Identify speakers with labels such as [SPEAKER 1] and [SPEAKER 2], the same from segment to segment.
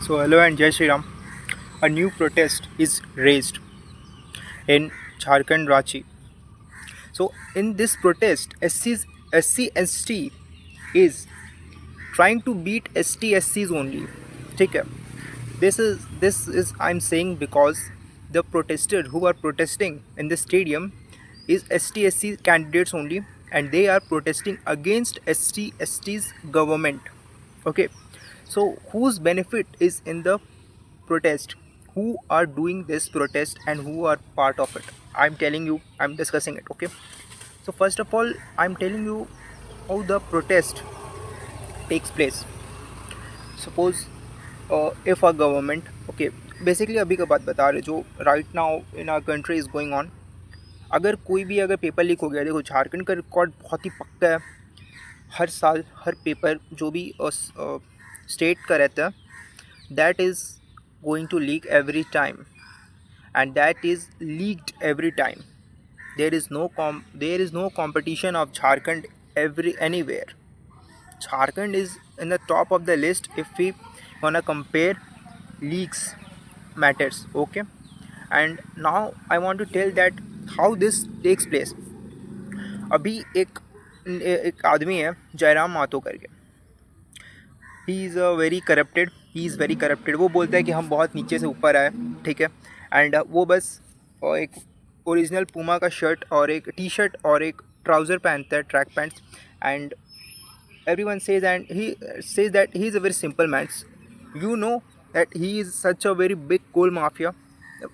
[SPEAKER 1] So hello and Jai Shri Ram. A new protest is raised in Jharkhand Ranchi. So in this protest, SC is trying to beat ST SCs only. ठीक है. This is I'm saying because the protesters who are protesting in the stadium is ST SC candidates only, and they are protesting against ST ST's government. Okay, so whose benefit is in the protest? Who are doing this protest and who are part of it? I'm telling you, I'm discussing it. Okay, so first of all, I'm telling you how the protest takes place. Suppose if a government, okay, basically अभी का बात बता रहे जो right now in our country is going on. अगर कोई भी अगर पेपर लीक हो गया, देखो झारखंड का रिकॉर्ड बहुत ही पक्का है. हर साल हर पेपर जो भी स्टेट का रहता है, that is going to leak every time, and that is leaked every time. There is no competition of Jharkhand anywhere. Jharkhand is in the top of the list if we wanna compare leaks matters. Okay, and now I want to tell that how this takes place. अभी एक आदमी है जयराम मातो करके. He is very corrupted. वो बोलता है कि हम बहुत नीचे से ऊपर आए. ठीक है. एंड वो बस एक ओरिजिनल पूमा का शर्ट और एक टी शर्ट और एक ट्राउज़र पहनता है, track pants. And everyone says, and he says that he is a very simple man. You know that he is such a very big coal mafia.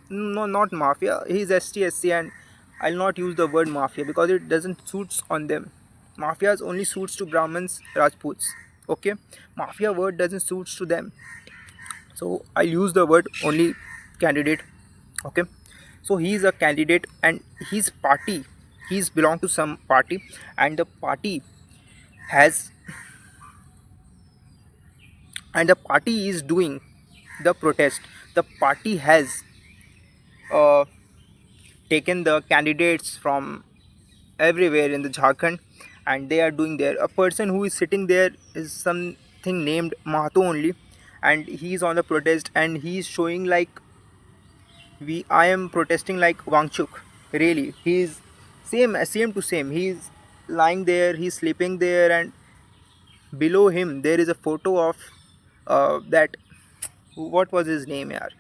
[SPEAKER 1] No, not mafia. He is STSC, and I'll not use the word mafia because it doesn't suits on them. Mafias only suits to Brahmins, Rajputs. Okay, mafia word doesn't suits to them. So I'll use the word only candidate. Okay, so he is a candidate, and his party, he's belong to some party, and the party has and the party is doing the protest. The party has uh, taken the candidates from everywhere in the Jharkhand, and they are doing there. A person who is sitting there is something named Mahato only, and he is on the protest, and he is showing like I am protesting like Wangchuk. Really, he is same to same. He is lying there, he's sleeping there, and below him there is a photo of that, what was his name, yaar,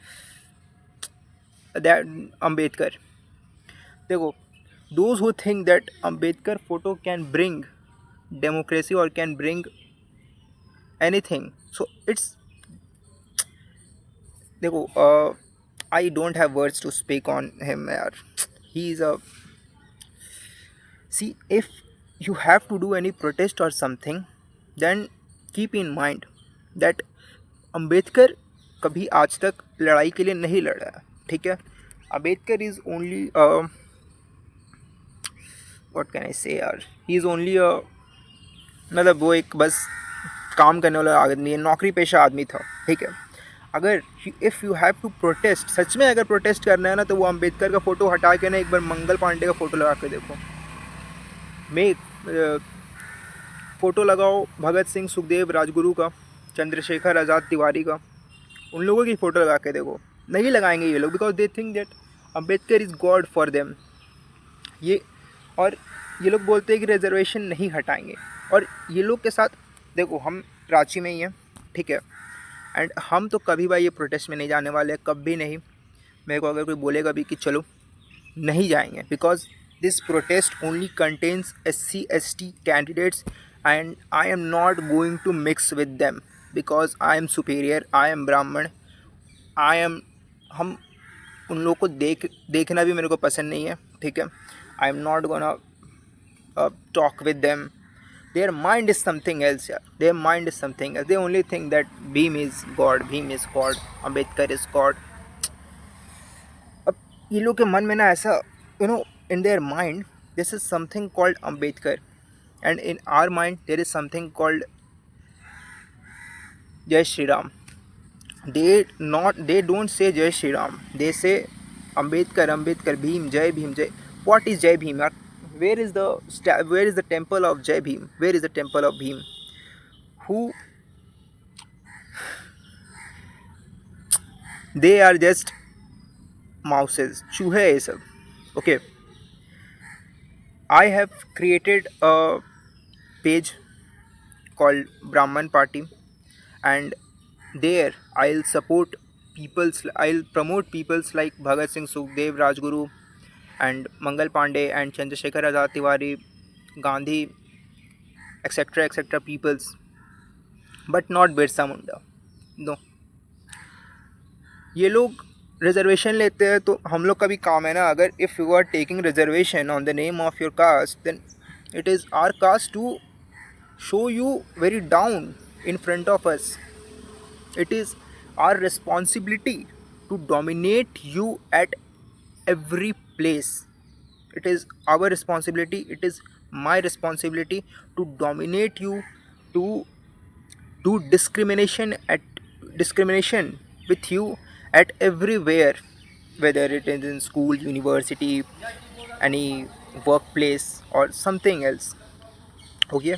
[SPEAKER 1] that Ambedkar. देखो, those who think that Ambedkar photo can bring democracy or can bring anything, so it's, देखो, I don't have words to speak on him, yaar. He is a, see, if you have to do any protest or something, then keep in mind that Ambedkar कभी आज तक लड़ाई के लिए नहीं लड़ा है. ठीक है. Ambedkar is only what can I से यार, ही इज़ ओनली मतलब वो एक बस काम करने वाला आदमी है, नौकरी पेशा आदमी था. ठीक है. अगर if you have to protest, सच में अगर प्रोटेस्ट करना है ना, तो वो अंबेडकर का फ़ोटो हटा के ना एक बार मंगल पांडे का फ़ोटो लगा के देखो. मैं फ़ोटो लगाओ भगत सिंह, सुखदेव, राजगुरु का, चंद्रशेखर आज़ाद तिवारी का, उन लोगों की फ़ोटो लगा के देखो. नहीं लगाएंगे ये लोग, because they think that Ambedkar is God for them. ये और ये लोग बोलते हैं कि रिजर्वेशन नहीं हटाएंगे. और ये लोग के साथ देखो, हम रांची में ही हैं. ठीक है. एंड हम तो कभी भाई ये प्रोटेस्ट में नहीं जाने वाले, कभी नहीं. मेरे को अगर कोई बोलेगा भी कि चलो, नहीं जाएंगे, because this protest only contains SC ST candidates, and I am not going to mix with them because I am superior, I am Brahmin, I M, हम उन लोगों को देखना भी मेरे को पसंद नहीं है. ठीक है. आई am not gonna talk with them. Their mind is something else, yeah. Their mind is something else. They only think that Bhim is God, Bhim is God, Ambedkar is God. अब ये लोग के मन में ना ऐसा, in their mind this is something called Ambedkar, and in our mind there is something called Jai Shri Ram. They don't say Jai Shri Ram. They say Ambedkar, Ambedkar, Bhim, Jai Bhim, Jai. What is Jai Bhim? Where is the temple of Jai Bhim? Where is the temple of Bhim? Who they are just mouses, चूहे ये सब. Okay, I have created a page called Brahman Party, and there I'll support people's, I'll promote people's like Bhagat Singh, Sukhdev, Rajguru, and Mangal Pandey, and Chandrasekhar Azad Tiwari, Gandhi, etc., etc. peoples, but not Birsa Munda. No, ये लोग reservation लेते हैं तो हम लोग का भी काम है ना. अगर if you are taking reservation on the name of your caste, then it is our caste to show you very down in front of us. It is our responsibility to dominate you at every place. It is our responsibility, it is my responsibility to dominate you, to do discrimination with you at everywhere, whether it is in school, university, any workplace or something else. Okay,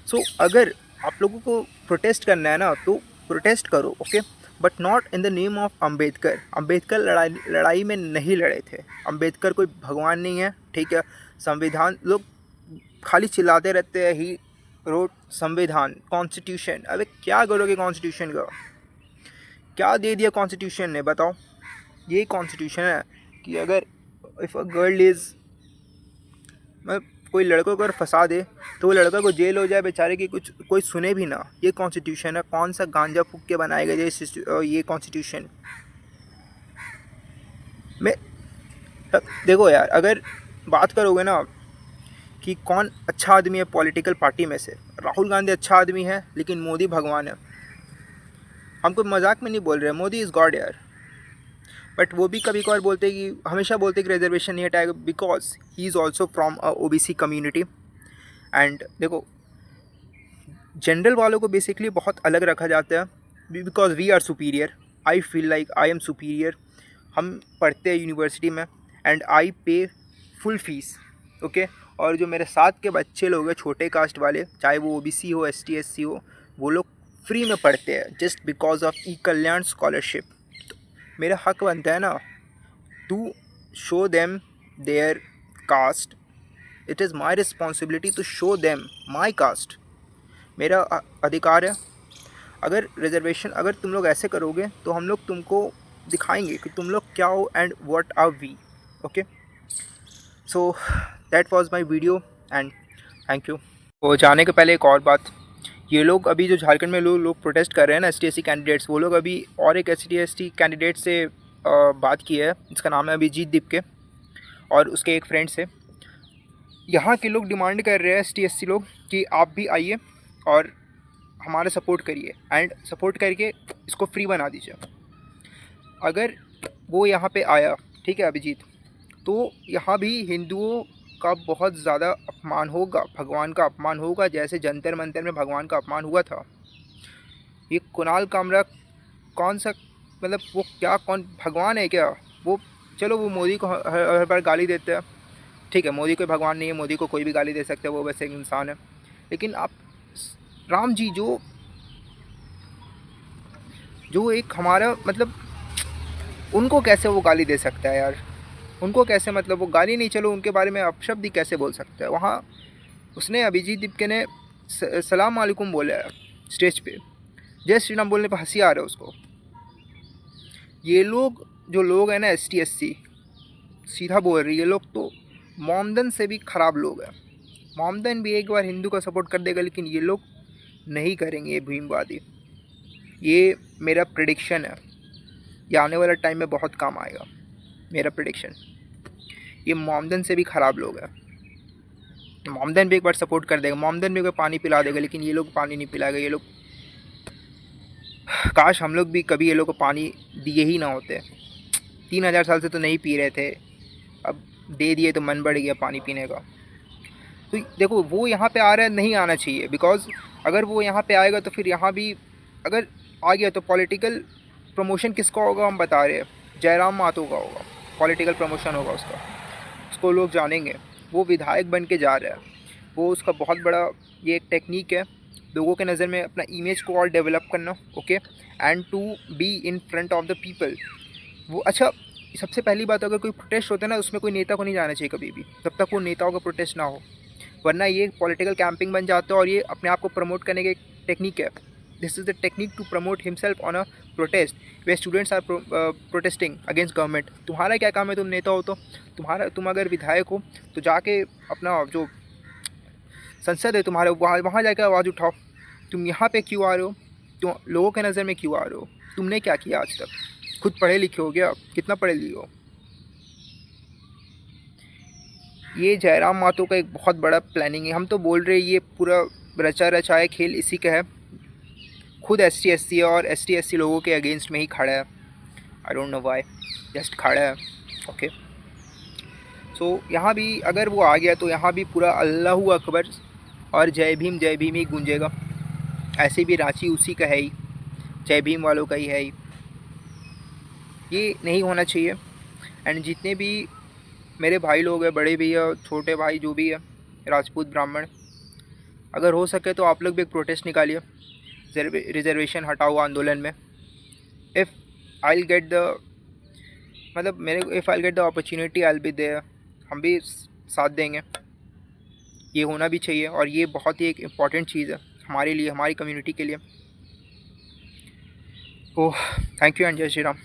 [SPEAKER 1] सो अगर आप लोगों को protest करना है ना तो protest करो. Okay, but not in the name of Ambedkar. Ambedkar लड़ाई में नहीं लड़े थे. अम्बेडकर कोई भगवान नहीं है, ठीक है. संविधान, लोग खाली चिल्लाते रहते हैं ही रोट संविधान, कॉन्स्टिट्यूशन. अबे क्या करोगे कॉन्स्टिट्यूशन का? क्या दे दिया कॉन्स्टिट्यूशन ने, बताओ. ये कॉन्स्टिट्यूशन है कि अगर इफ़ अ गर्ल इज़, कोई लड़कों को अगर फंसा दे तो वो लड़का को जेल हो जाए बेचारे की, कुछ कोई सुने भी ना. ये कॉन्स्टिट्यूशन है. कौन सा गांजा फूक के बनाएगा ये कॉन्स्टिट्यूशन में? देखो यार, अगर बात करोगे ना कि कौन अच्छा आदमी है पॉलिटिकल पार्टी में से, राहुल गांधी अच्छा आदमी है लेकिन मोदी भगवान है. हम कोई मजाक में नहीं बोल रहे. मोदी इज़ गॉड यार. बट वो भी कभी कभार बोलते कि, हमेशा बोलते कि रिजर्वेशन नहीं हटाएगा, because he is also from a OBC community. And देखो, जनरल वालों को बेसिकली बहुत अलग रखा जाता है, because we are superior. I feel like I am superior. हम पढ़ते हैं यूनिवर्सिटी में एंड आई पे फुल फीस. ओके, और जो मेरे साथ के बच्चे लोग हैं छोटे कास्ट वाले, चाहे वो ओबीसी हो, एसटी एससी हो, वो लोग फ्री में पढ़ते हैं just because of e Kalyan scholarship. मेरा हक बनता है ना to show them their caste. It is my responsibility to show them my caste. मेरा अधिकार है. अगर रिजर्वेशन, अगर तुम लोग ऐसे करोगे तो हम लोग तुमको दिखाएंगे कि तुम लोग क्या हो and what are we. Okay, so that was my video and thank you. तो जाने के पहले एक और बात, ये लोग अभी जो झारखंड में लोग प्रोटेस्ट कर रहे हैं ना, ST SC कैंडिडेट्स, वो लोग अभी और एक ST ST कैंडिडेट से बात की है. इसका नाम है अभिजीत दीपके और उसके एक फ्रेंड से. यहाँ के लोग डिमांड कर रहे हैं ST SC लोग कि आप भी आइए और हमारा सपोर्ट करिए एंड सपोर्ट करके इसको फ्री बना दीजिए. अगर वो यहाँ पे आया, ठीक है अभिजीत, तो यहाँ भी हिंदुओं का बहुत ज़्यादा अपमान होगा, भगवान का अपमान होगा, जैसे जंतर मंतर में भगवान का अपमान हुआ था. ये कुणाल कामरा कौन सा, मतलब वो क्या, कौन भगवान है क्या वो? चलो वो मोदी को हर बार गाली देते हैं, ठीक है, मोदी कोई भगवान नहीं है, मोदी को कोई भी गाली दे सकते हैं, वो वैसे एक इंसान है. लेकिन आप राम जी जो एक हमारा, मतलब उनको कैसे वो गाली दे सकता है यार? उनको कैसे, मतलब वो गाली नहीं, चलो उनके बारे में अपशब्द ही कैसे बोल सकता है? वहाँ उसने, अभिजीत दीपके ने सलाम वालेकुम बोला है स्टेज पे. जय श्री राम बोलने पर हंसी आ रहा है उसको. ये लोग जो लोग हैं ना ST SC, सीधा बोल रही है, ये लोग तो मोमदन से भी ख़राब लोग हैं. मोमदन भी एक बार हिंदू का सपोर्ट कर देगा, लेकिन ये लोग नहीं करेंगे. ये भीमवादी, ये मेरा प्रेडिक्शन है. ये आने वाला टाइम में बहुत काम आएगा, मेरा प्रेडिक्शन. ये मोमदन से भी ख़राब लोग हैं. मोमदन भी एक बार सपोर्ट कर देगा, मोमदन भी कोई पानी पिला देगा, लेकिन ये लोग पानी नहीं पिलाएगा. ये लोग, काश हम लोग भी कभी ये लोग को पानी दिए ही ना होते. 3000 साल से तो नहीं पी रहे थे, अब दे दिए तो मन बढ़ गया पानी पीने का. तो देखो, वो यहाँ पे आ रहा है, नहीं आना चाहिए, बिकॉज अगर वो यहाँ पे आएगा तो फिर यहाँ भी अगर आ गया तो पॉलिटिकल प्रमोशन किसका होगा हम बता रहे हैं? जयराम मातो का होगा. पॉलिटिकल प्रमोशन होगा उसका, उसको लोग जानेंगे. वो विधायक बन के जा रहा है, वो उसका बहुत बड़ा ये एक टेक्निक है लोगों के नज़र में अपना इमेज को और डेवलप करना, okay, and to be in front of the people. वो अच्छा, सबसे पहली बात, अगर कोई प्रोटेस्ट होता है ना, उसमें कोई नेता को नहीं जाना चाहिए कभी भी, तब तक वो नेताओं का प्रोटेस्ट ना हो, वरना ये पॉलिटिकल कैंपिंग बन जाता है और ये अपने आप को प्रमोट करने की एक टेक्निक है। This is the technique to promote himself on a protest way students are protesting against government. तुम्हारा क्या काम है, तुम नेता हो तो तुम अगर विधायक हो तो जाके अपना जो संसद है तुम्हारे, वहाँ जाकर आवाज़ उठाओ। तुम यहाँ पे क्यों आ रहे हो, तुम लोगों के नज़र में क्यों आ रहे हो, तुमने क्या किया आज तक, खुद पढ़े लिखे हो गया, कितना पढ़े लिए हो। ये जयराम मातो का एक बहुत बड़ा प्लानिंग है। हम तो बोल रहे हैं ये पूरा रचा रचाया खेल इसी का है। खुद ST SC और ST SC लोगों के अगेंस्ट में ही खड़ा है। I don't know why, just खड़ा है, ओके। सो यहाँ भी अगर वो आ गया तो यहाँ भी पूरा अल्लाहू अकबर और जय भीम ही गूंजेगा। ऐसे भी रांची उसी का है ही, जय भीम वालों का ही है ही। ये नहीं होना चाहिए। एंड जितने भी मेरे भाई लोग हैं, बड़े भैया, छोटे भाई, जो भी है, राजपूत ब्राह्मण, अगर हो सके तो आप लोग भी एक प्रोटेस्ट निकालिए रिजर्वेशन हटाओ आंदोलन में। If I get the if I get the opportunity I be there. हम भी साथ देंगे, ये होना भी चाहिए और ये बहुत ही एक इम्पॉर्टेंट चीज़ है हमारे लिए, हमारी कम्युनिटी के लिए। ओह, थैंक यू एंड जय श्री राम।